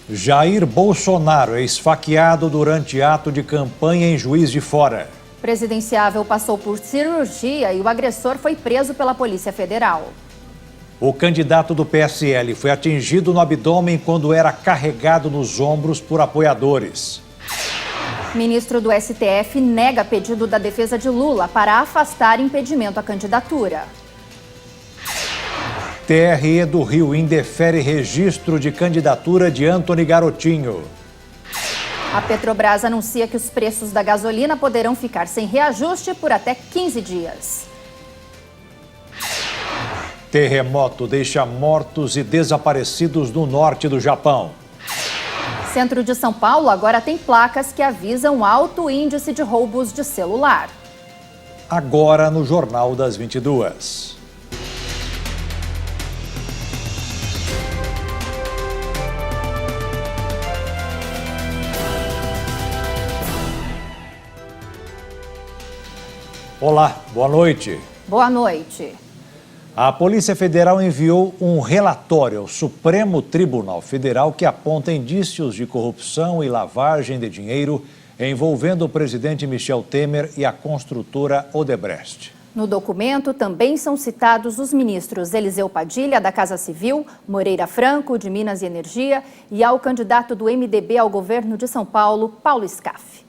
Jair Bolsonaro é esfaqueado durante ato de campanha em Juiz de Fora. O presidenciável passou por cirurgia e o agressor foi preso pela Polícia Federal. O candidato do PSL foi atingido no abdômen quando era carregado nos ombros por apoiadores. Ministro do STF nega pedido da defesa de Lula para afastar impedimento à candidatura. TRE do Rio indefere registro de candidatura de Antony Garotinho. A Petrobras anuncia que os preços da gasolina poderão ficar sem reajuste por até 15 dias. Terremoto deixa mortos e desaparecidos no norte do Japão. Centro de São Paulo agora tem placas que avisam alto índice de roubos de celular. Agora no Jornal das 22. Olá, boa noite. Boa noite. A Polícia Federal enviou um relatório ao Supremo Tribunal Federal que aponta indícios de corrupção e lavagem de dinheiro envolvendo o presidente Michel Temer e a construtora Odebrecht. No documento também são citados os ministros Eliseu Padilha, da Casa Civil, Moreira Franco, de Minas e Energia, e ao candidato do MDB ao governo de São Paulo, Paulo Scaff.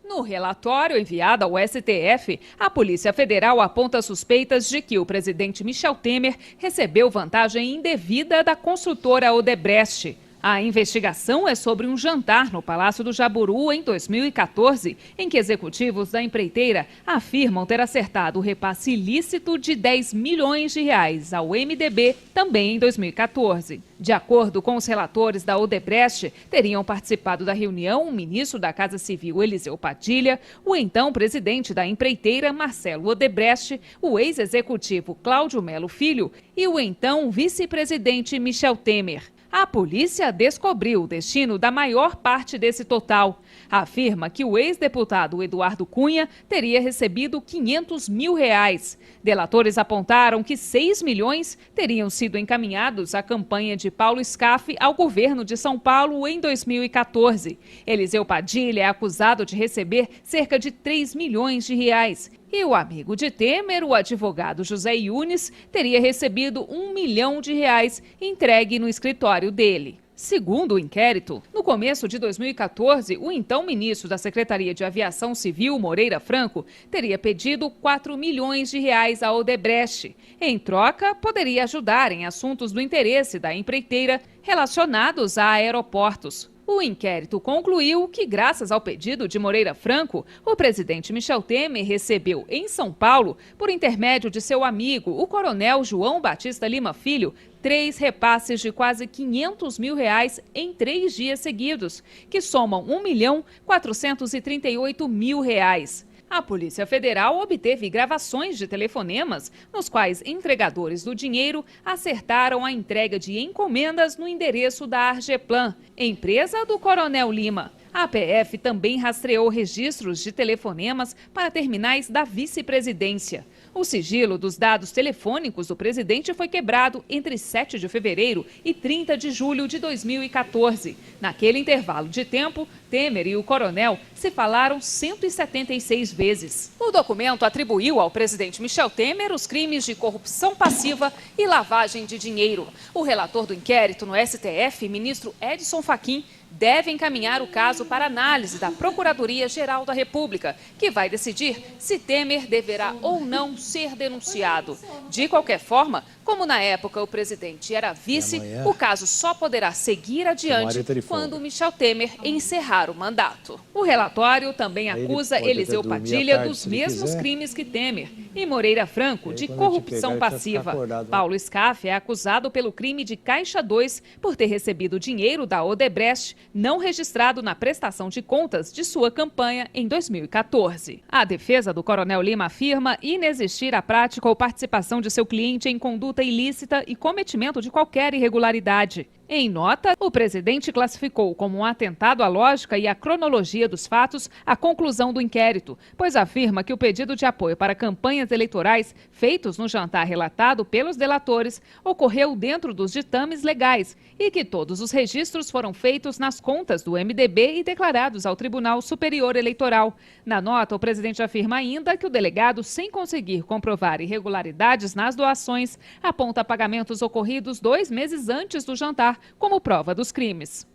No relatório enviado ao STF, a Polícia Federal aponta suspeitas de que o presidente Michel Temer recebeu vantagem indevida da construtora Odebrecht. A investigação é sobre um jantar no Palácio do Jaburu em 2014, em que executivos da empreiteira afirmam ter acertado o repasse ilícito de 10 milhões de reais ao MDB também em 2014. De acordo com os relatores da Odebrecht, teriam participado da reunião o ministro da Casa Civil, Eliseu Padilha, o então presidente da empreiteira, Marcelo Odebrecht, o ex-executivo Cláudio Melo Filho e o então vice-presidente Michel Temer. A polícia descobriu o destino da maior parte desse total. Afirma que o ex-deputado Eduardo Cunha teria recebido 500 mil reais. Delatores apontaram que 6 milhões teriam sido encaminhados à campanha de Paulo Scaff ao governo de São Paulo em 2014. Eliseu Padilha é acusado de receber cerca de 3 milhões de reais. E o amigo de Temer, o advogado José Yunes, teria recebido 1 milhão de reais entregue no escritório dele. Segundo o inquérito, no começo de 2014, o então ministro da Secretaria de Aviação Civil, Moreira Franco, teria pedido 4 milhões de reais à Odebrecht. Em troca, poderia ajudar em assuntos do interesse da empreiteira relacionados a aeroportos. O inquérito concluiu que, graças ao pedido de Moreira Franco, o presidente Michel Temer recebeu em São Paulo, por intermédio de seu amigo, o coronel João Batista Lima Filho, 3 repasses de quase 500 mil reais em 3 dias seguidos, que somam 1.438.000 reais. A Polícia Federal obteve gravações de telefonemas nos quais entregadores do dinheiro acertaram a entrega de encomendas no endereço da Argeplan, empresa do Coronel Lima. A PF também rastreou registros de telefonemas para terminais da vice-presidência. O sigilo dos dados telefônicos do presidente foi quebrado entre 7 de fevereiro e 30 de julho de 2014. Naquele intervalo de tempo, Temer e o coronel se falaram 176 vezes. O documento atribuiu ao presidente Michel Temer os crimes de corrupção passiva e lavagem de dinheiro. O relator do inquérito no STF, ministro Edson Fachin, deve encaminhar o caso para análise da Procuradoria-Geral da República, que vai decidir se Temer deverá ou não ser denunciado. De qualquer forma, como na época o presidente era vice, o caso só poderá seguir adiante quando Michel Temer encerrar o mandato. O relatório também acusa Eliseu Padilha dos mesmos crimes que Temer e Moreira Franco de corrupção passiva. Paulo Scaff é acusado pelo crime de Caixa 2 por ter recebido dinheiro da Odebrecht não registrado na prestação de contas de sua campanha em 2014. A defesa do Coronel Lima afirma inexistir a prática ou participação de seu cliente em conduta ilícita e cometimento de qualquer irregularidade. Em nota, o presidente classificou como um atentado à lógica e à cronologia dos fatos a conclusão do inquérito, pois afirma que o pedido de apoio para campanhas eleitorais feitos no jantar relatado pelos delatores ocorreu dentro dos ditames legais e que todos os registros foram feitos nas contas do MDB e declarados ao Tribunal Superior Eleitoral. Na nota, o presidente afirma ainda que o delegado, sem conseguir comprovar irregularidades nas doações, aponta pagamentos ocorridos 2 meses antes do jantar como prova dos crimes.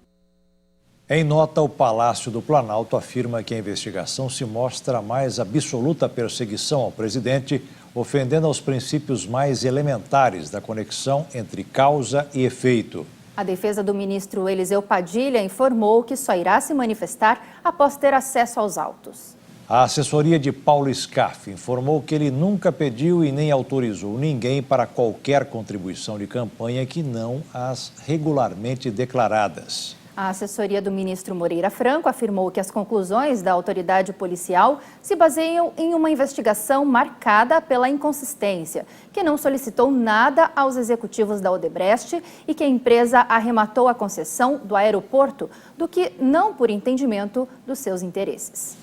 Em nota, o Palácio do Planalto afirma que a investigação se mostra a mais absoluta perseguição ao presidente, ofendendo aos princípios mais elementares da conexão entre causa e efeito. A defesa do ministro Eliseu Padilha informou que só irá se manifestar após ter acesso aos autos. A assessoria de Paulo Scaff informou que ele nunca pediu e nem autorizou ninguém para qualquer contribuição de campanha que não as regularmente declaradas. A assessoria do ministro Moreira Franco afirmou que as conclusões da autoridade policial se baseiam em uma investigação marcada pela inconsistência, que não solicitou nada aos executivos da Odebrecht e que a empresa arrematou a concessão do aeroporto, do que não por entendimento dos seus interesses.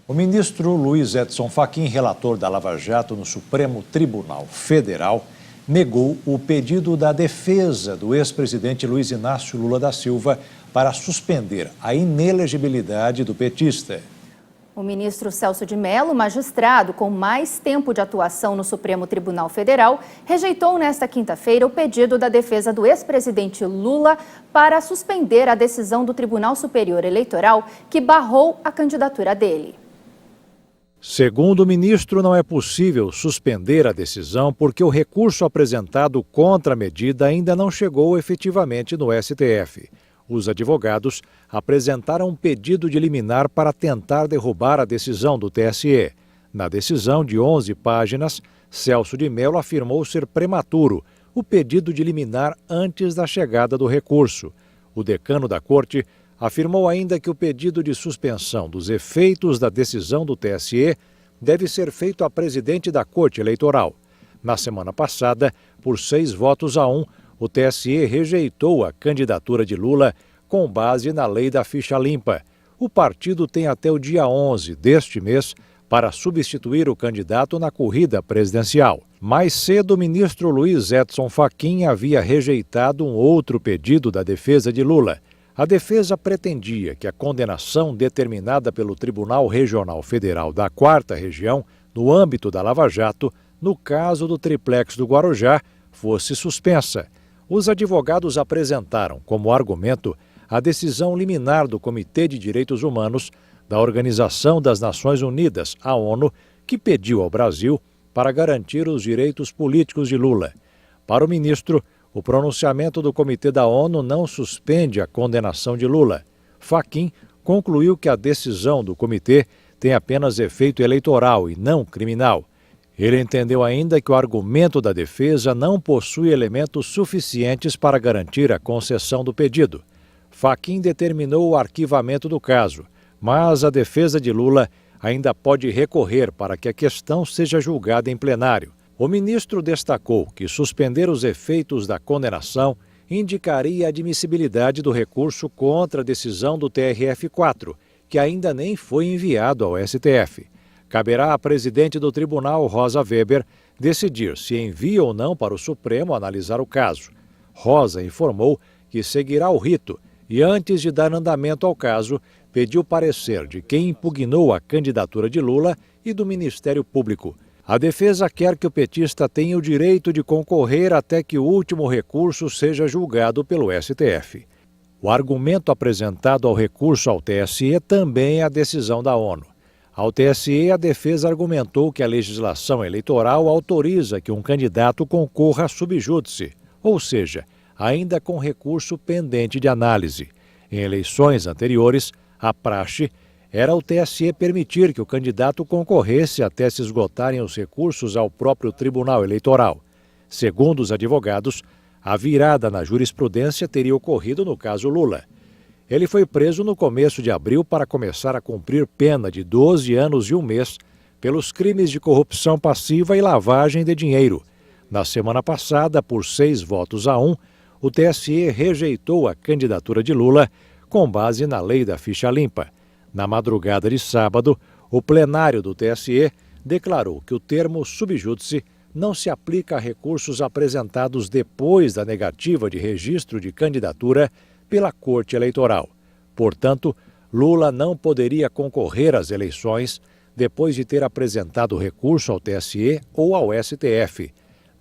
O ministro Luiz Edson Fachin, relator da Lava Jato no Supremo Tribunal Federal, negou o pedido da defesa do ex-presidente Luiz Inácio Lula da Silva para suspender a inelegibilidade do petista. O ministro Celso de Mello, magistrado com mais tempo de atuação no Supremo Tribunal Federal, rejeitou nesta quinta-feira o pedido da defesa do ex-presidente Lula para suspender a decisão do Tribunal Superior Eleitoral que barrou a candidatura dele. Segundo o ministro, não é possível suspender a decisão porque o recurso apresentado contra a medida ainda não chegou efetivamente no STF. Os advogados apresentaram um pedido de liminar para tentar derrubar a decisão do TSE. Na decisão de 11 páginas, Celso de Mello afirmou ser prematuro o pedido de liminar antes da chegada do recurso. O decano da corte afirmou ainda que o pedido de suspensão dos efeitos da decisão do TSE deve ser feito à presidente da Corte Eleitoral. Na semana passada, por 6 votos a 1, o TSE rejeitou a candidatura de Lula com base na lei da ficha limpa. O partido tem até o dia 11 deste mês para substituir o candidato na corrida presidencial. Mais cedo, o ministro Luiz Edson Fachin havia rejeitado um outro pedido da defesa de Lula. A defesa pretendia que a condenação determinada pelo Tribunal Regional Federal da 4ª Região, no âmbito da Lava Jato, no caso do triplex do Guarujá, fosse suspensa. Os advogados apresentaram como argumento a decisão liminar do Comitê de Direitos Humanos da Organização das Nações Unidas, a ONU, que pediu ao Brasil para garantir os direitos políticos de Lula. Para o ministro, o pronunciamento do Comitê da ONU não suspende a condenação de Lula. Fachin concluiu que a decisão do comitê tem apenas efeito eleitoral e não criminal. Ele entendeu ainda que o argumento da defesa não possui elementos suficientes para garantir a concessão do pedido. Fachin determinou o arquivamento do caso, mas a defesa de Lula ainda pode recorrer para que a questão seja julgada em plenário. O ministro destacou que suspender os efeitos da condenação indicaria a admissibilidade do recurso contra a decisão do TRF4, que ainda nem foi enviado ao STF. Caberá à presidente do tribunal, Rosa Weber, decidir se envia ou não para o Supremo analisar o caso. Rosa informou que seguirá o rito e, antes de dar andamento ao caso, pediu parecer de quem impugnou a candidatura de Lula e do Ministério Público. A defesa quer que o petista tenha o direito de concorrer até que o último recurso seja julgado pelo STF. O argumento apresentado ao recurso ao TSE também é a decisão da ONU. Ao TSE, a defesa argumentou que a legislação eleitoral autoriza que um candidato concorra sub judice, ou seja, ainda com recurso pendente de análise. Em eleições anteriores, a praxe era o TSE permitir que o candidato concorresse até se esgotarem os recursos ao próprio Tribunal Eleitoral. Segundo os advogados, a virada na jurisprudência teria ocorrido no caso Lula. Ele foi preso no começo de abril para começar a cumprir pena de 12 anos e 1 mês pelos crimes de corrupção passiva e lavagem de dinheiro. Na semana passada, por 6 votos a 1, o TSE rejeitou a candidatura de Lula com base na lei da ficha limpa. Na madrugada de sábado, o plenário do TSE declarou que o termo sub judice não se aplica a recursos apresentados depois da negativa de registro de candidatura pela Corte Eleitoral. Portanto, Lula não poderia concorrer às eleições depois de ter apresentado recurso ao TSE ou ao STF.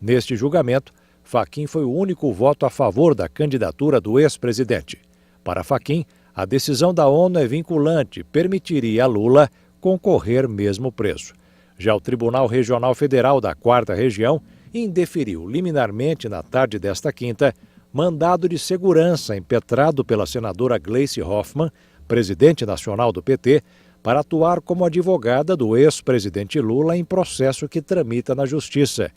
Neste julgamento, Fachin foi o único voto a favor da candidatura do ex-presidente. Para Fachin, a decisão da ONU é vinculante e permitiria a Lula concorrer mesmo preso. Já o Tribunal Regional Federal da 4ª Região indeferiu liminarmente na tarde desta quinta mandado de segurança impetrado pela senadora Gleice Hoffmann, presidente nacional do PT, para atuar como advogada do ex-presidente Lula em processo que tramita na Justiça.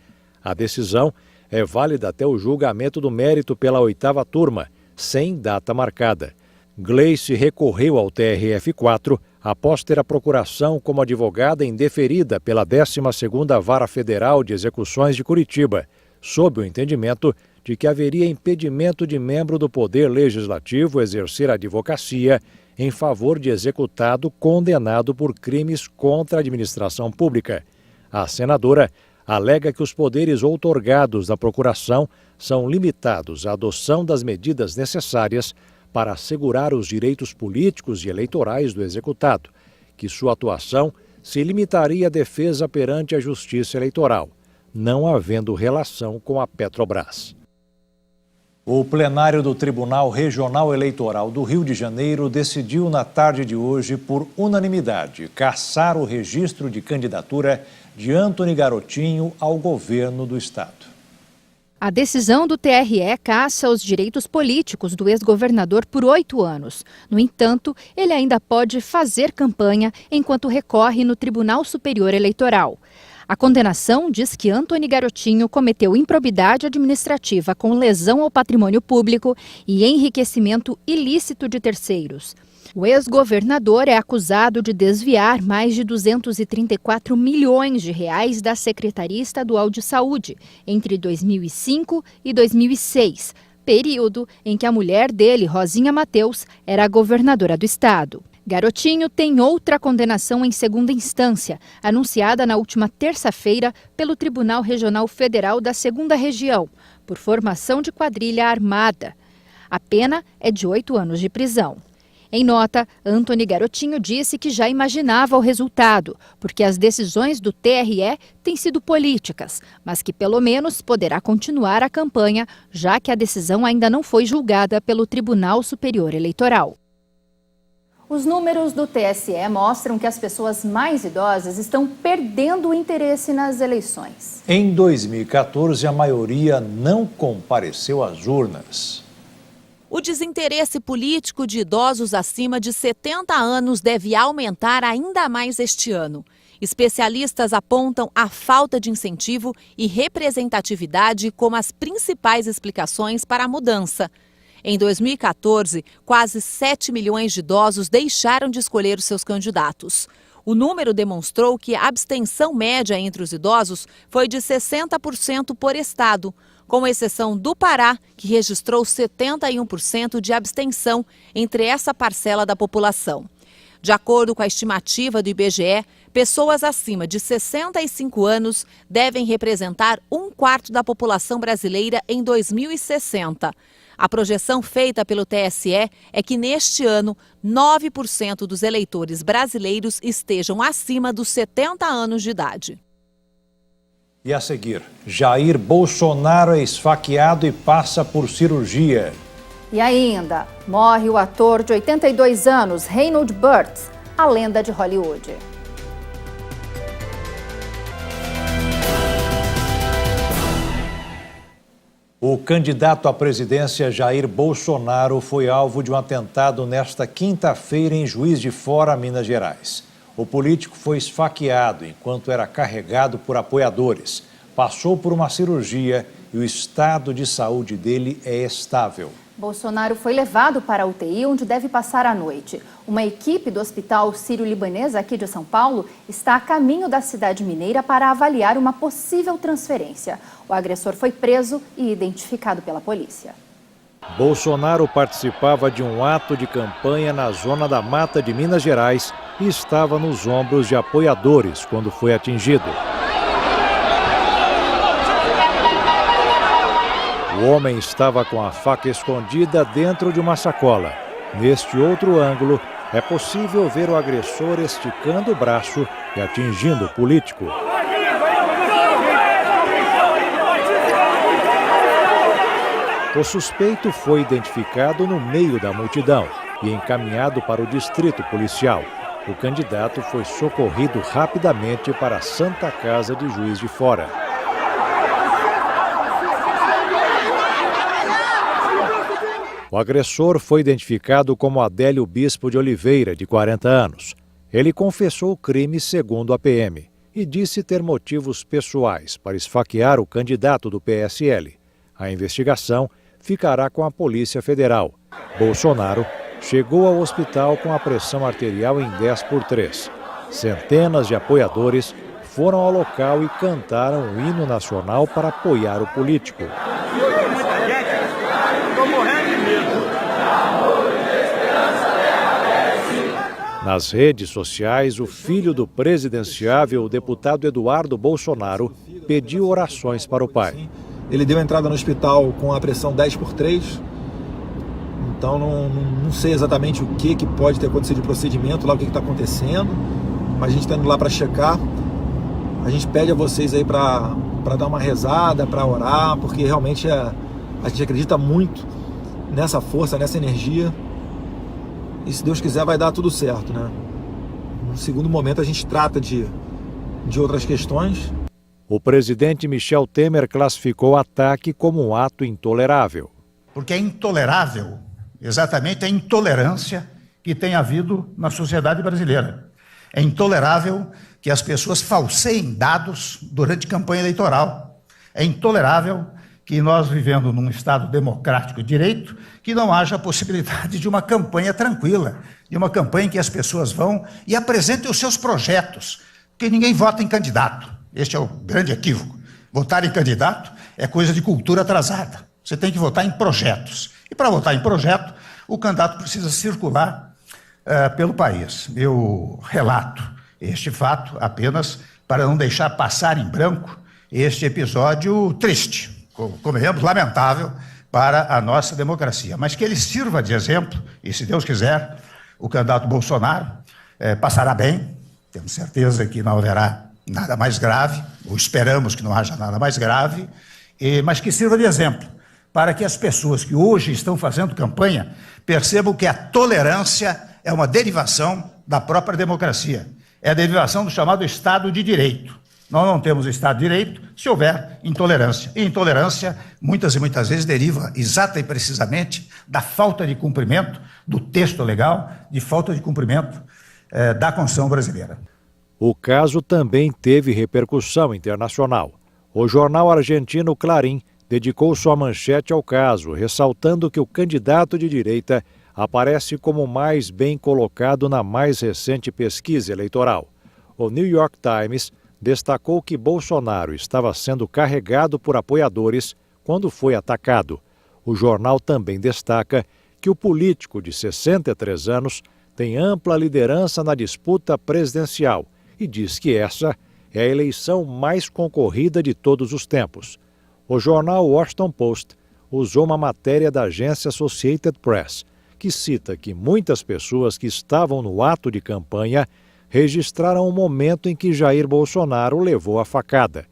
A decisão é válida até o julgamento do mérito pela 8ª turma, sem data marcada. Gleice recorreu ao TRF4 após ter a procuração como advogada indeferida pela 12ª Vara Federal de Execuções de Curitiba, sob o entendimento de que haveria impedimento de membro do Poder Legislativo exercer a advocacia em favor de executado condenado por crimes contra a administração pública. A senadora alega que os poderes outorgados da procuração são limitados à adoção das medidas necessárias para assegurar os direitos políticos e eleitorais do executado, que sua atuação se limitaria à defesa perante a Justiça Eleitoral, não havendo relação com a Petrobras. O plenário do Tribunal Regional Eleitoral do Rio de Janeiro decidiu na tarde de hoje, por unanimidade, cassar o registro de candidatura de Antony Garotinho ao governo do estado. A decisão do TRE cassa os direitos políticos do ex-governador por 8 anos. No entanto, ele ainda pode fazer campanha enquanto recorre no Tribunal Superior Eleitoral. A condenação diz que Antony Garotinho cometeu improbidade administrativa com lesão ao patrimônio público e enriquecimento ilícito de terceiros. O ex-governador é acusado de desviar mais de 234 milhões de reais da Secretaria Estadual de Saúde entre 2005 e 2006, período em que a mulher dele, Rosinha Mateus, era a governadora do estado. Garotinho tem outra condenação em segunda instância, anunciada na última terça-feira pelo Tribunal Regional Federal da 2ª Região, por formação de quadrilha armada. A pena é de 8 anos de prisão. Em nota, Antony Garotinho disse que já imaginava o resultado, porque as decisões do TRE têm sido políticas, mas que pelo menos poderá continuar a campanha, já que a decisão ainda não foi julgada pelo Tribunal Superior Eleitoral. Os números do TSE mostram que as pessoas mais idosas estão perdendo o interesse nas eleições. Em 2014, a maioria não compareceu às urnas. O desinteresse político de idosos acima de 70 anos deve aumentar ainda mais este ano. Especialistas apontam a falta de incentivo e representatividade como as principais explicações para a mudança. Em 2014, quase 7 milhões de idosos deixaram de escolher os seus candidatos. O número demonstrou que a abstenção média entre os idosos foi de 60% por estado, com exceção do Pará, que registrou 71% de abstenção entre essa parcela da população. De acordo com a estimativa do IBGE, pessoas acima de 65 anos devem representar 1/4 da população brasileira em 2060. A projeção feita pelo TSE é que neste ano, 9% dos eleitores brasileiros estejam acima dos 70 anos de idade. E a seguir, Jair Bolsonaro é esfaqueado e passa por cirurgia. E ainda, morre o ator de 82 anos, Reynold Burt, a lenda de Hollywood. O candidato à presidência Jair Bolsonaro foi alvo de um atentado nesta quinta-feira em Juiz de Fora, Minas Gerais. O político foi esfaqueado enquanto era carregado por apoiadores. Passou por uma cirurgia e o estado de saúde dele é estável. Bolsonaro foi levado para a UTI, onde deve passar a noite. Uma equipe do Hospital Sírio-Libanês, aqui de São Paulo, está a caminho da cidade mineira para avaliar uma possível transferência. O agressor foi preso e identificado pela polícia. Bolsonaro participava de um ato de campanha na zona da Mata de Minas Gerais e estava nos ombros de apoiadores quando foi atingido. O homem estava com a faca escondida dentro de uma sacola. Neste outro ângulo, é possível ver o agressor esticando o braço e atingindo o político. O suspeito foi identificado no meio da multidão e encaminhado para o distrito policial. O candidato foi socorrido rapidamente para a Santa Casa de Juiz de Fora. O agressor foi identificado como Adélio Bispo de Oliveira, de 40 anos. Ele confessou o crime segundo a PM e disse ter motivos pessoais para esfaquear o candidato do PSL. A investigação ficará com a Polícia Federal. Bolsonaro chegou ao hospital com a pressão arterial em 10/3. Centenas de apoiadores foram ao local e cantaram o hino nacional para apoiar o político. Nas redes sociais, o filho do presidenciável, o deputado Eduardo Bolsonaro, pediu orações para o pai. Ele deu entrada no hospital com a pressão 10/3, então não sei exatamente o que pode ter acontecido de procedimento, lá o que está acontecendo, mas a gente está indo lá para checar. A gente pede a vocês aí para dar uma rezada, para orar, porque realmente a gente acredita muito nessa força, nessa energia, e se Deus quiser vai dar tudo certo, né? No segundo momento a gente trata de outras questões. O presidente Michel Temer classificou o ataque como um ato intolerável. Porque é intolerável, exatamente a intolerância que tem havido na sociedade brasileira. É intolerável que as pessoas falseiem dados durante campanha eleitoral. É intolerável que nós, vivendo num Estado democrático de direito, que não haja a possibilidade de uma campanha tranquila, de uma campanha em que as pessoas vão e apresentem os seus projetos, porque ninguém vota em candidato. Este é o grande equívoco. Votar em candidato é coisa de cultura atrasada. Você tem que votar em projetos. E para votar em projeto, o candidato precisa circular pelo país. Eu relato este fato apenas para não deixar passar em branco este episódio triste, convenhamos, lamentável para a nossa democracia. Mas que ele sirva de exemplo, e se Deus quiser, o candidato Bolsonaro passará bem, temos certeza que não haverá nada mais grave, ou esperamos que não haja nada mais grave, mas que sirva de exemplo para que as pessoas que hoje estão fazendo campanha percebam que a tolerância é uma derivação da própria democracia, é a derivação do chamado Estado de Direito. Nós não temos Estado de Direito se houver intolerância. E intolerância, muitas e muitas vezes, deriva exata e precisamente da falta de cumprimento do texto legal, de falta de cumprimento da Constituição brasileira. O caso também teve repercussão internacional. O jornal argentino Clarín dedicou sua manchete ao caso, ressaltando que o candidato de direita aparece como mais bem colocado na mais recente pesquisa eleitoral. O New York Times destacou que Bolsonaro estava sendo carregado por apoiadores quando foi atacado. O jornal também destaca que o político de 63 anos tem ampla liderança na disputa presidencial e diz que essa é a eleição mais concorrida de todos os tempos. O jornal Washington Post usou uma matéria da agência Associated Press, que cita que muitas pessoas que estavam no ato de campanha registraram o momento em que Jair Bolsonaro levou a facada.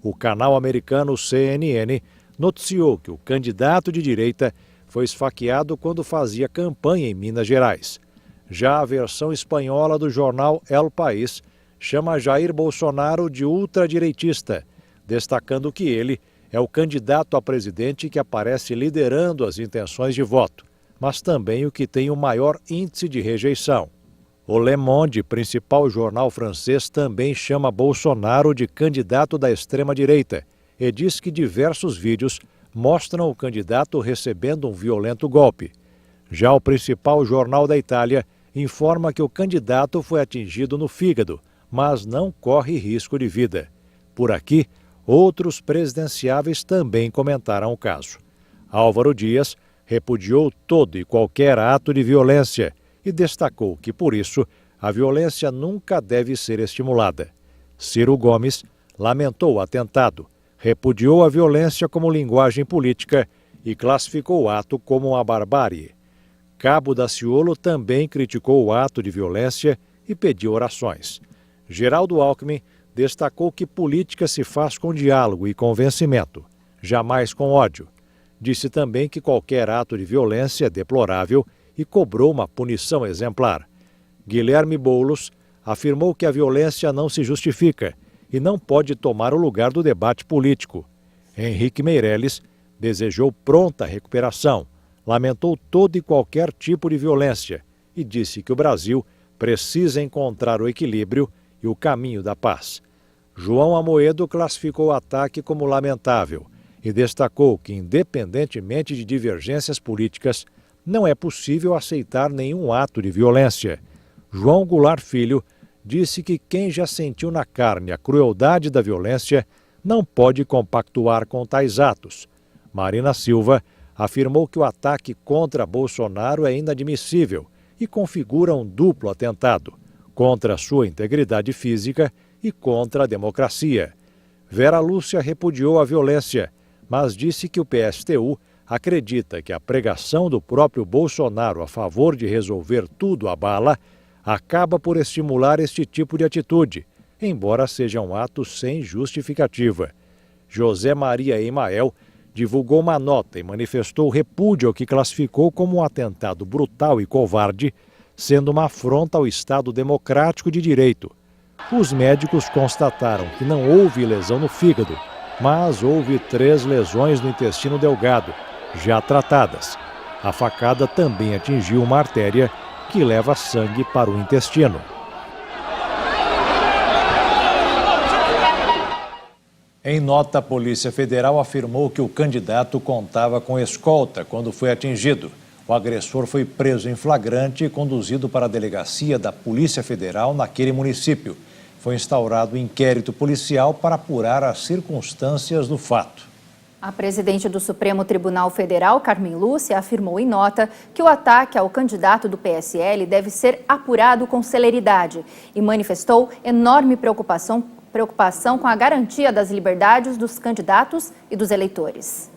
O canal americano CNN noticiou que o candidato de direita foi esfaqueado quando fazia campanha em Minas Gerais. Já a versão espanhola do jornal El País chama Jair Bolsonaro de ultradireitista, destacando que ele é o candidato a presidente que aparece liderando as intenções de voto, mas também o que tem o maior índice de rejeição. O Le Monde, principal jornal francês, também chama Bolsonaro de candidato da extrema-direita e diz que diversos vídeos mostram o candidato recebendo um violento golpe. Já o principal jornal da Itália informa que o candidato foi atingido no fígado, mas não corre risco de vida. Por aqui, outros presidenciáveis também comentaram o caso. Álvaro Dias repudiou todo e qualquer ato de violência e destacou que, por isso, a violência nunca deve ser estimulada. Ciro Gomes lamentou o atentado, repudiou a violência como linguagem política e classificou o ato como uma barbárie. Cabo Daciolo também criticou o ato de violência e pediu orações. Geraldo Alckmin destacou que política se faz com diálogo e convencimento, jamais com ódio. Disse também que qualquer ato de violência é deplorável e cobrou uma punição exemplar. Guilherme Boulos afirmou que a violência não se justifica e não pode tomar o lugar do debate político. Henrique Meirelles desejou pronta recuperação, lamentou todo e qualquer tipo de violência e disse que o Brasil precisa encontrar o equilíbrio e o caminho da paz. João Amoedo classificou o ataque como lamentável e destacou que, independentemente de divergências políticas, não é possível aceitar nenhum ato de violência. João Goulart Filho disse que quem já sentiu na carne a crueldade da violência não pode compactuar com tais atos. Marina Silva afirmou que o ataque contra Bolsonaro é inadmissível e configura um duplo atentado, contra a sua integridade física e contra a democracia. Vera Lúcia repudiou a violência, mas disse que o PSTU acredita que a pregação do próprio Bolsonaro a favor de resolver tudo à bala acaba por estimular este tipo de atitude, embora seja um ato sem justificativa. José Maria Emael divulgou uma nota e manifestou repúdio ao que classificou como um atentado brutal e covarde, sendo uma afronta ao Estado democrático de direito. Os médicos constataram que não houve lesão no fígado, mas houve 3 lesões no intestino delgado, já tratadas. A facada também atingiu uma artéria que leva sangue para o intestino. Em nota, a Polícia Federal afirmou que o candidato contava com escolta quando foi atingido. O agressor foi preso em flagrante e conduzido para a delegacia da Polícia Federal naquele município. Foi instaurado inquérito policial para apurar as circunstâncias do fato. A presidente do Supremo Tribunal Federal, Carmen Lúcia, afirmou em nota que o ataque ao candidato do PSL deve ser apurado com celeridade e manifestou enorme preocupação com a garantia das liberdades dos candidatos e dos eleitores.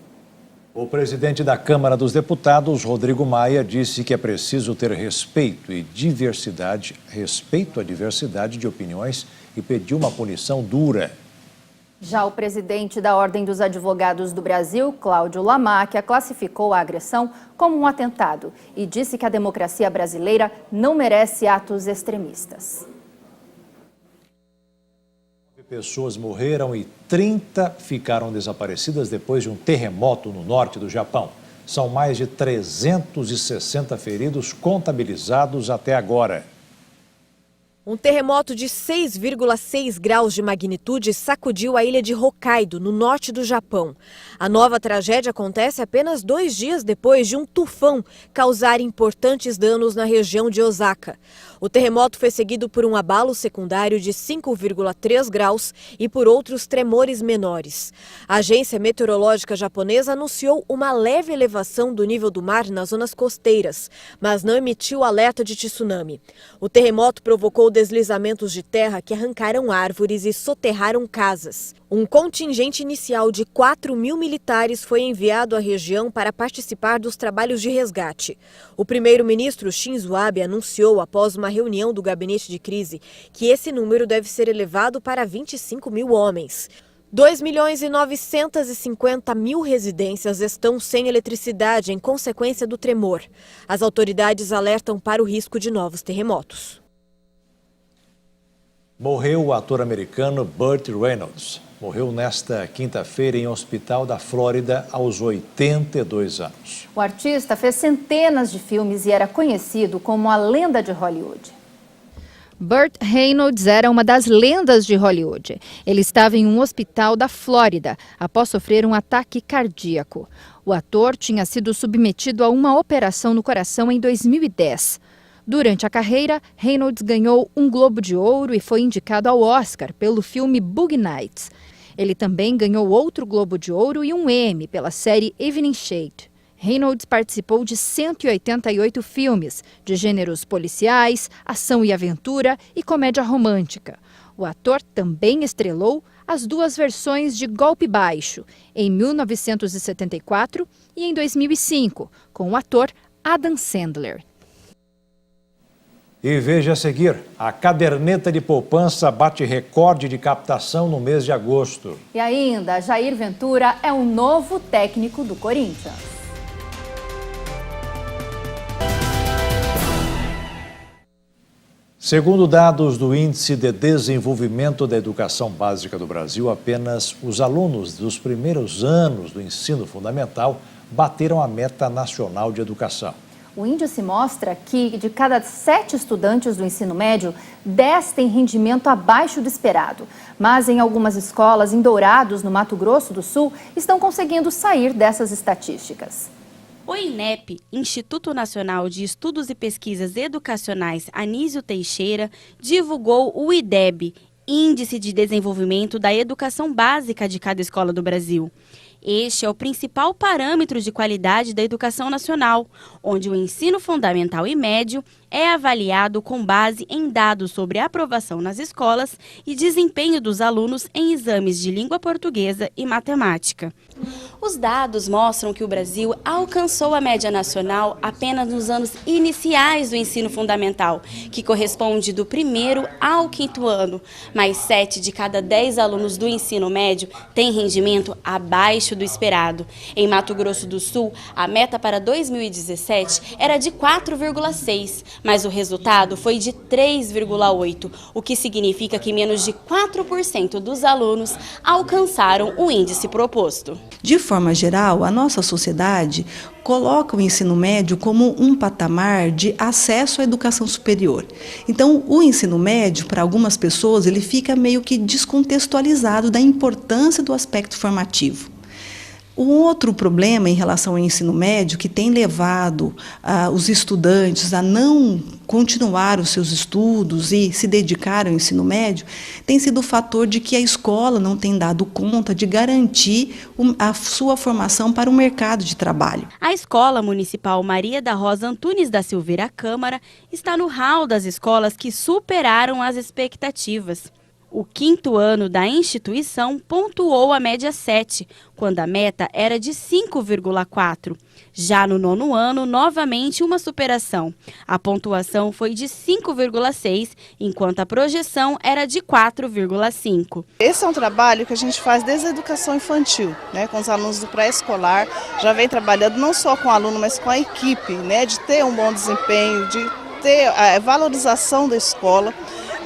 O presidente da Câmara dos Deputados, Rodrigo Maia, disse que é preciso ter respeito à diversidade de opiniões e pediu uma punição dura. Já o presidente da Ordem dos Advogados do Brasil, Cláudio Lamáquia, classificou a agressão como um atentado e disse que a democracia brasileira não merece atos extremistas. 9 pessoas morreram e 30 ficaram desaparecidas depois de um terremoto no norte do Japão. São mais de 360 feridos contabilizados até agora. Um terremoto de 6,6 graus de magnitude sacudiu a ilha de Hokkaido, no norte do Japão. A nova tragédia acontece apenas 2 dias depois de um tufão causar importantes danos na região de Osaka. O terremoto foi seguido por um abalo secundário de 5,3 graus e por outros tremores menores. A agência meteorológica japonesa anunciou uma leve elevação do nível do mar nas zonas costeiras, mas não emitiu alerta de tsunami. O terremoto provocou deslizamentos de terra que arrancaram árvores e soterraram casas. Um contingente inicial de 4.000 militares foi enviado à região para participar dos trabalhos de resgate. O primeiro-ministro Shinzo Abe anunciou, após uma reunião do gabinete de crise, que esse número deve ser elevado para 25.000 homens. 2.950.000 residências estão sem eletricidade em consequência do tremor. As autoridades alertam para o risco de novos terremotos. Morreu o ator americano Burt Reynolds. Morreu nesta quinta-feira em um hospital da Flórida aos 82 anos. O artista fez centenas de filmes e era conhecido como a lenda de Hollywood. Burt Reynolds era uma das lendas de Hollywood. Ele estava em um hospital da Flórida após sofrer um ataque cardíaco. O ator tinha sido submetido a uma operação no coração em 2010. Durante a carreira, Reynolds ganhou um Globo de Ouro e foi indicado ao Oscar pelo filme Boogie Nights. Ele também ganhou outro Globo de Ouro e um Emmy pela série Evening Shade. Reynolds participou de 188 filmes, de gêneros policiais, ação e aventura e comédia romântica. O ator também estrelou as duas versões de Golpe Baixo, em 1974 e em 2005, com o ator Adam Sandler. E veja a seguir, a caderneta de poupança bate recorde de captação no mês de agosto. E ainda, Jair Ventura é o novo técnico do Corinthians. Segundo dados do Índice de Desenvolvimento da Educação Básica do Brasil, apenas os alunos dos primeiros anos do ensino fundamental bateram a meta nacional de educação. O índice mostra que de cada 7 estudantes do ensino médio, 10 têm rendimento abaixo do esperado. Mas em algumas escolas em Dourados, no Mato Grosso do Sul, estão conseguindo sair dessas estatísticas. O INEP, Instituto Nacional de Estudos e Pesquisas Educacionais Anísio Teixeira, divulgou o IDEB, Índice de Desenvolvimento da Educação Básica de cada escola do Brasil. Este é o principal parâmetro de qualidade da educação nacional, onde o ensino fundamental e médio é avaliado com base em dados sobre aprovação nas escolas e desempenho dos alunos em exames de língua portuguesa e matemática. Os dados mostram que o Brasil alcançou a média nacional apenas nos anos iniciais do ensino fundamental, que corresponde do 1º ao 5º ano, mas 7 de cada 10 alunos do ensino médio têm rendimento abaixo do esperado. Em Mato Grosso do Sul, a meta para 2017 era de 4,6, mas o resultado foi de 3,8, o que significa que menos de 4% dos alunos alcançaram o índice proposto. De forma geral, a nossa sociedade coloca o ensino médio como um patamar de acesso à educação superior. Então, o ensino médio, para algumas pessoas, ele fica meio que descontextualizado da importância do aspecto formativo. Um outro problema em relação ao ensino médio que tem levado os estudantes a não continuar os seus estudos e se dedicar ao ensino médio tem sido o fator de que a escola não tem dado conta de garantir a sua formação para o mercado de trabalho. A Escola Municipal Maria da Rosa Antunes da Silveira Câmara está no hall das escolas que superaram as expectativas. O 5º ano da instituição pontuou a média 7, quando a meta era de 5,4. Já no 9º ano, novamente uma superação. A pontuação foi de 5,6, enquanto a projeção era de 4,5. Esse é um trabalho que a gente faz desde a educação infantil, com os alunos do pré-escolar. Já vem trabalhando não só com o aluno, mas com a equipe, de ter um bom desempenho, de ter a valorização da escola.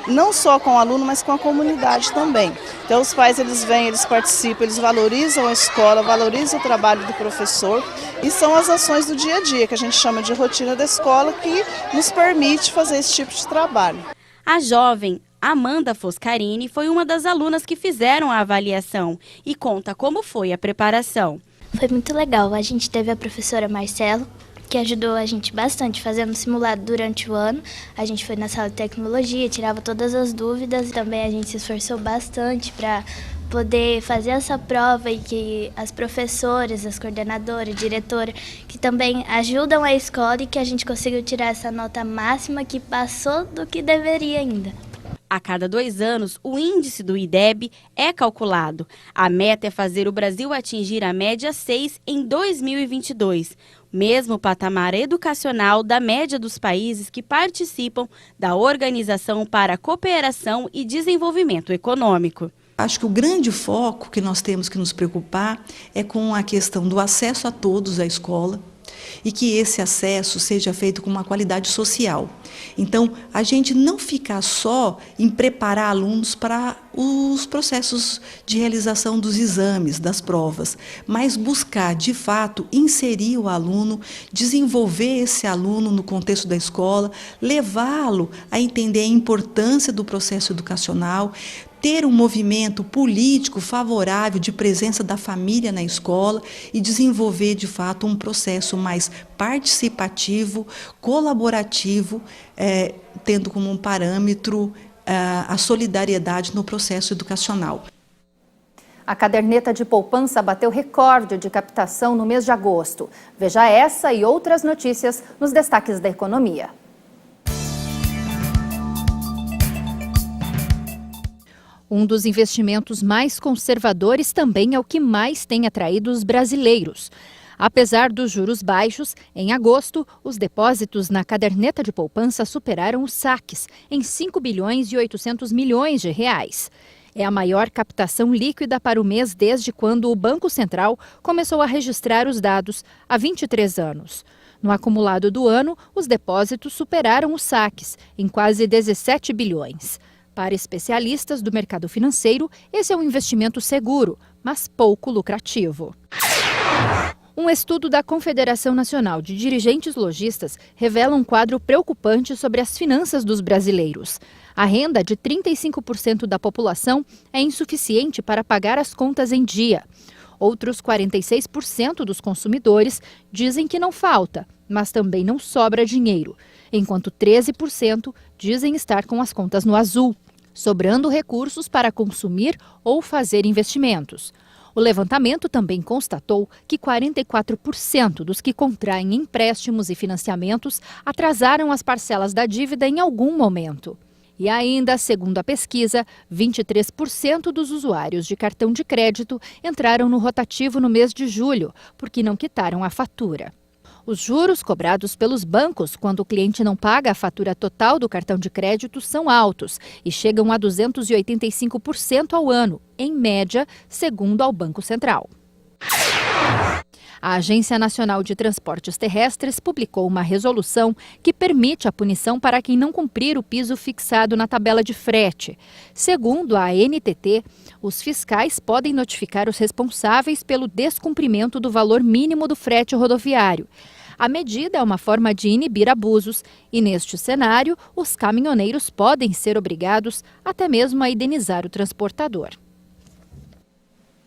Não só com o aluno, mas com a comunidade também. Então os pais eles vêm, eles participam, eles valorizam a escola, valorizam o trabalho do professor e são as ações do dia a dia, que a gente chama de rotina da escola, que nos permite fazer esse tipo de trabalho. A jovem Amanda Foscarini foi uma das alunas que fizeram a avaliação e conta como foi a preparação. Foi muito legal, a gente teve a professora Marcelo, que ajudou a gente bastante fazendo simulado durante o ano. A gente foi na sala de tecnologia, tirava todas as dúvidas. Também a gente se esforçou bastante para poder fazer essa prova e que as professoras, as coordenadoras, diretora, que também ajudam a escola e que a gente conseguiu tirar essa nota máxima que passou do que deveria ainda. A cada 2 anos, o índice do IDEB é calculado. A meta é fazer o Brasil atingir a média 6 em 2022, mesmo patamar educacional da média dos países que participam da Organização para a Cooperação e Desenvolvimento Econômico. Acho que o grande foco que nós temos que nos preocupar é com a questão do acesso a todos à escola, e que esse acesso seja feito com uma qualidade social. Então, a gente não ficar só em preparar alunos para os processos de realização dos exames, das provas, mas buscar, de fato, inserir o aluno, desenvolver esse aluno no contexto da escola, levá-lo a entender a importância do processo educacional, ter um movimento político favorável de presença da família na escola e desenvolver, de fato, um processo mais participativo, colaborativo, tendo como um parâmetro a solidariedade no processo educacional. A caderneta de poupança bateu recorde de captação no mês de agosto. Veja essa e outras notícias nos destaques da economia. Um dos investimentos mais conservadores também é o que mais tem atraído os brasileiros. Apesar dos juros baixos, em agosto, os depósitos na caderneta de poupança superaram os saques, em 5 bilhões e 800 milhões de reais. É a maior captação líquida para o mês desde quando o Banco Central começou a registrar os dados, há 23 anos. No acumulado do ano, os depósitos superaram os saques, em quase 17 bilhões. Para especialistas do mercado financeiro, esse é um investimento seguro, mas pouco lucrativo. Um estudo da Confederação Nacional de Dirigentes Lojistas revela um quadro preocupante sobre as finanças dos brasileiros. A renda de 35% da população é insuficiente para pagar as contas em dia. Outros 46% dos consumidores dizem que não falta, mas também não sobra dinheiro, enquanto 13% dizem estar com as contas no azul, sobrando recursos para consumir ou fazer investimentos. O levantamento também constatou que 44% dos que contraem empréstimos e financiamentos atrasaram as parcelas da dívida em algum momento. E ainda, segundo a pesquisa, 23% dos usuários de cartão de crédito entraram no rotativo no mês de julho, porque não quitaram a fatura. Os juros cobrados pelos bancos quando o cliente não paga a fatura total do cartão de crédito são altos e chegam a 285% ao ano, em média, segundo ao Banco Central. A Agência Nacional de Transportes Terrestres publicou uma resolução que permite a punição para quem não cumprir o piso fixado na tabela de frete. Segundo a ANTT, os fiscais podem notificar os responsáveis pelo descumprimento do valor mínimo do frete rodoviário. A medida é uma forma de inibir abusos e, neste cenário, os caminhoneiros podem ser obrigados até mesmo a indenizar o transportador.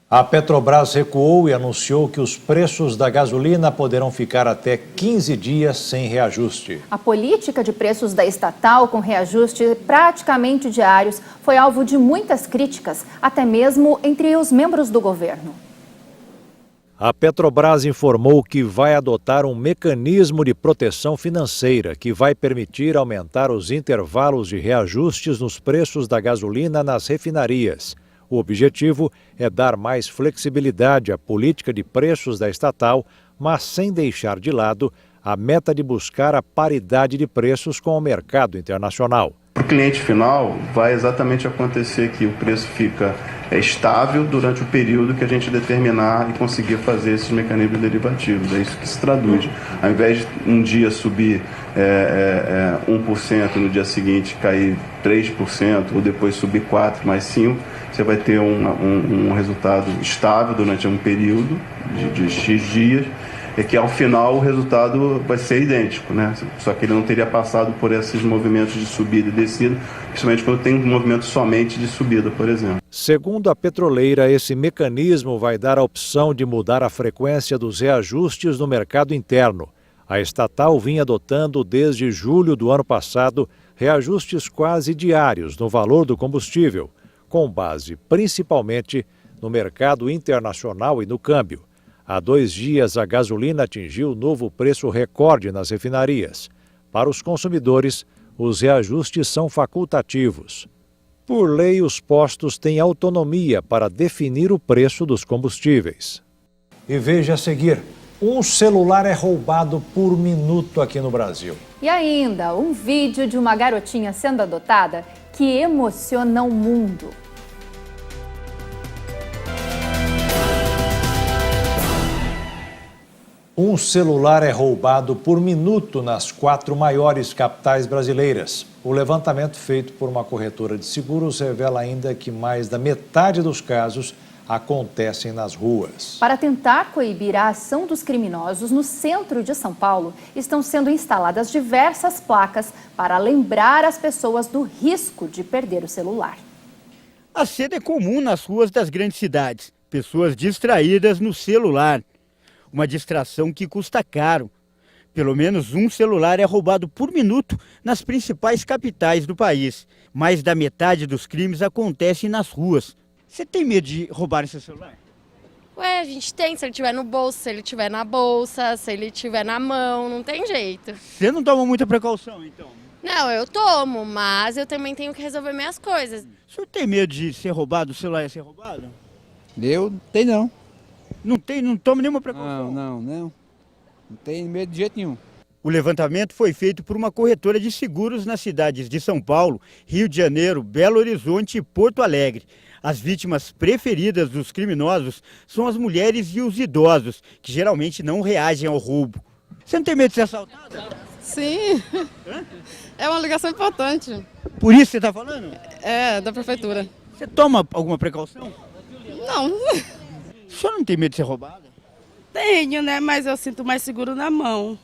A Petrobras recuou e anunciou que os preços da gasolina poderão ficar até 15 dias sem reajuste. A política de preços da estatal, com reajuste praticamente diários, foi alvo de muitas críticas, até mesmo entre os membros do governo. A Petrobras informou que vai adotar um mecanismo de proteção financeira que vai permitir aumentar os intervalos de reajustes nos preços da gasolina nas refinarias. O objetivo é dar mais flexibilidade à política de preços da estatal, mas sem deixar de lado a meta de buscar a paridade de preços com o mercado internacional. Para o cliente final, vai exatamente acontecer que o preço fica estável durante o período que a gente determinar e conseguir fazer esses mecanismos derivativos. É isso que se traduz. Ao invés de um dia subir 1%, no dia seguinte cair 3%, ou depois subir 4%, mais 5%, você vai ter um resultado estável durante um período de X dias, e que ao final o resultado vai ser idêntico, né? Só que ele não teria passado por esses movimentos de subida e descida, principalmente quando tem um movimento somente de subida, por exemplo. Segundo a petroleira, esse mecanismo vai dar a opção de mudar a frequência dos reajustes no mercado interno. A estatal vinha adotando desde julho do ano passado reajustes quase diários no valor do combustível, com base principalmente no mercado internacional e no câmbio. Há 2 dias, a gasolina atingiu novo preço recorde nas refinarias. Para os consumidores, os reajustes são facultativos. Por lei, os postos têm autonomia para definir o preço dos combustíveis. E veja a seguir, um celular é roubado por minuto aqui no Brasil. E ainda, um vídeo de uma garotinha sendo adotada que emociona o mundo. Um celular é roubado por minuto nas 4 maiores capitais brasileiras. O levantamento feito por uma corretora de seguros revela ainda que mais da metade dos casos acontecem nas ruas. Para tentar coibir a ação dos criminosos, no centro de São Paulo, estão sendo instaladas diversas placas para lembrar as pessoas do risco de perder o celular. A cena é comum nas ruas das grandes cidades. Pessoas distraídas no celular. Uma distração que custa caro. Pelo menos um celular é roubado por minuto nas principais capitais do país. Mais da metade dos crimes acontecem nas ruas. Você tem medo de roubarem seu celular? Ué, a gente tem, se ele tiver no bolso, se ele tiver na bolsa, se ele tiver na mão, não tem jeito. Você não toma muita precaução, então? Não, eu tomo, mas eu também tenho que resolver minhas coisas. O senhor tem medo de ser roubado, o celular ia ser roubado? Eu tenho não. Não toma nenhuma precaução? Não tenho medo de jeito nenhum. O levantamento foi feito por uma corretora de seguros nas cidades de São Paulo, Rio de Janeiro, Belo Horizonte e Porto Alegre. As vítimas preferidas dos criminosos são as mulheres e os idosos, que geralmente não reagem ao roubo. Você não tem medo de ser assaltada? Sim, é uma ligação importante. Por isso você está falando? É, da prefeitura. Você toma alguma precaução? Não. O senhor não tem medo de ser roubada? Tenho, né? Mas eu sinto mais seguro na mão.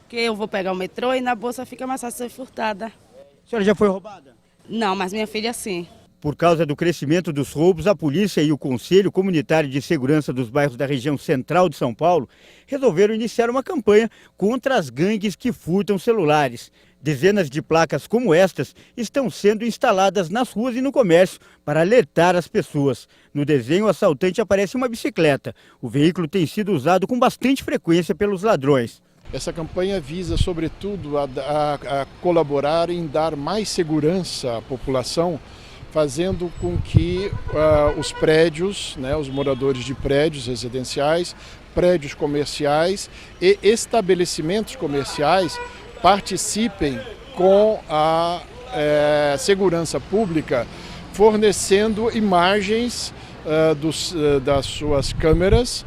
Porque eu vou pegar o metrô e na bolsa fica mais fácil ser furtada. A senhora já foi roubada? Não, mas minha filha sim. Por causa do crescimento dos roubos, a polícia e o Conselho Comunitário de Segurança dos Bairros da região central de São Paulo resolveram iniciar uma campanha contra as gangues que furtam celulares. Dezenas de placas como estas estão sendo instaladas nas ruas e no comércio para alertar as pessoas. No desenho, o assaltante aparece uma bicicleta. O veículo tem sido usado com bastante frequência pelos ladrões. Essa campanha visa, sobretudo, a colaborar em dar mais segurança à população, fazendo com que os prédios, né, os moradores de prédios residenciais, prédios comerciais e estabelecimentos comerciais participem com a segurança pública, fornecendo imagens das suas câmeras,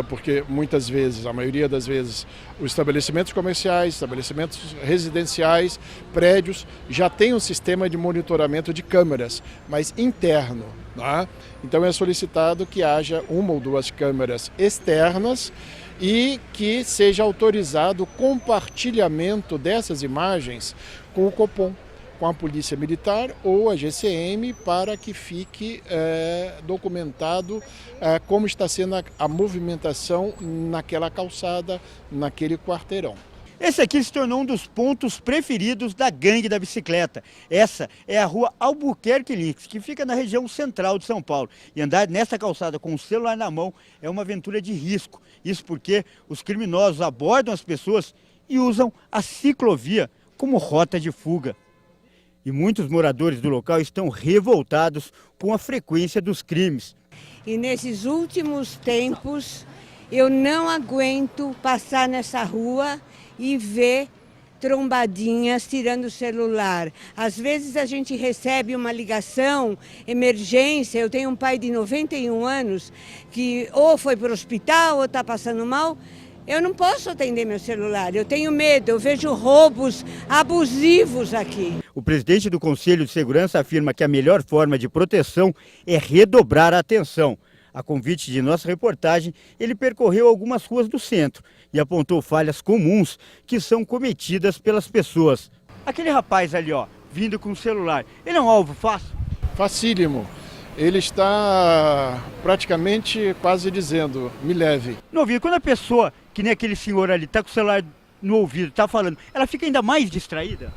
porque muitas vezes, a maioria das vezes, os estabelecimentos comerciais, estabelecimentos residenciais, prédios, já têm um sistema de monitoramento de câmeras, mas interno. Tá? Então é solicitado que haja uma ou duas câmeras externas e que seja autorizado o compartilhamento dessas imagens com o Copom, com a Polícia Militar ou a GCM, para que fique documentado como está sendo a movimentação naquela calçada, naquele quarteirão. Esse aqui se tornou um dos pontos preferidos da gangue da bicicleta. Essa é a rua Albuquerque Lins, que fica na região central de São Paulo. E andar nessa calçada com o celular na mão é uma aventura de risco. Isso porque os criminosos abordam as pessoas e usam a ciclovia como rota de fuga. E muitos moradores do local estão revoltados com a frequência dos crimes. E nesses últimos tempos, eu não aguento passar nessa rua e ver trombadinhas tirando o celular. Às vezes a gente recebe uma ligação, emergência. Eu tenho um pai de 91 anos que ou foi para o hospital ou está passando mal. Eu não posso atender meu celular, eu tenho medo, eu vejo roubos abusivos aqui. O presidente do Conselho de Segurança afirma que a melhor forma de proteção é redobrar a atenção. A convite de nossa reportagem, ele percorreu algumas ruas do centro e apontou falhas comuns que são cometidas pelas pessoas. Aquele rapaz ali, ó, vindo com o celular, ele é um alvo fácil? Facílimo. Ele está praticamente quase dizendo, me leve. No ouvido, quando a pessoa, que nem aquele senhor ali, está com o celular no ouvido, está falando, ela fica ainda mais distraída?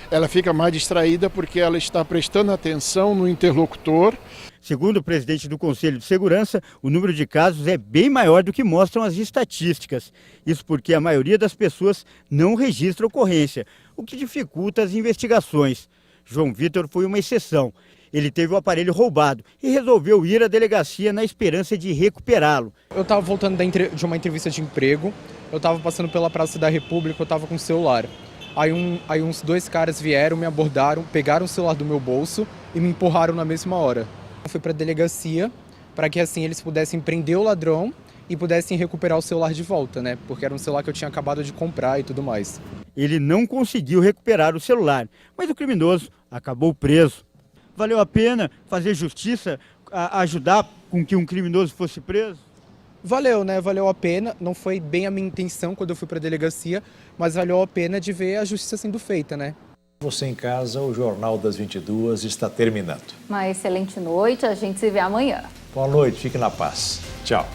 Ela fica mais distraída porque ela está prestando atenção no interlocutor. Segundo o presidente do Conselho de Segurança, o número de casos é bem maior do que mostram as estatísticas. Isso porque a maioria das pessoas não registra ocorrência, o que dificulta as investigações. João Vitor foi uma exceção. Ele teve o aparelho roubado e resolveu ir à delegacia na esperança de recuperá-lo. Eu estava voltando de uma entrevista de emprego, eu estava passando pela Praça da República, eu estava com o celular. Aí uns dois caras vieram, me abordaram, pegaram o celular do meu bolso e me empurraram na mesma hora. Eu fui para a delegacia para que assim eles pudessem prender o ladrão e pudessem recuperar o celular de volta, né? Porque era um celular que eu tinha acabado de comprar e tudo mais. Ele não conseguiu recuperar o celular, mas o criminoso acabou preso. Valeu a pena fazer justiça, ajudar com que um criminoso fosse preso? Valeu, né? Valeu a pena. Não foi bem a minha intenção quando eu fui para a delegacia, mas valeu a pena de ver a justiça sendo feita, né? Você em casa, o Jornal das 22 está terminando. Uma excelente noite, a gente se vê amanhã. Boa noite, fique na paz. Tchau.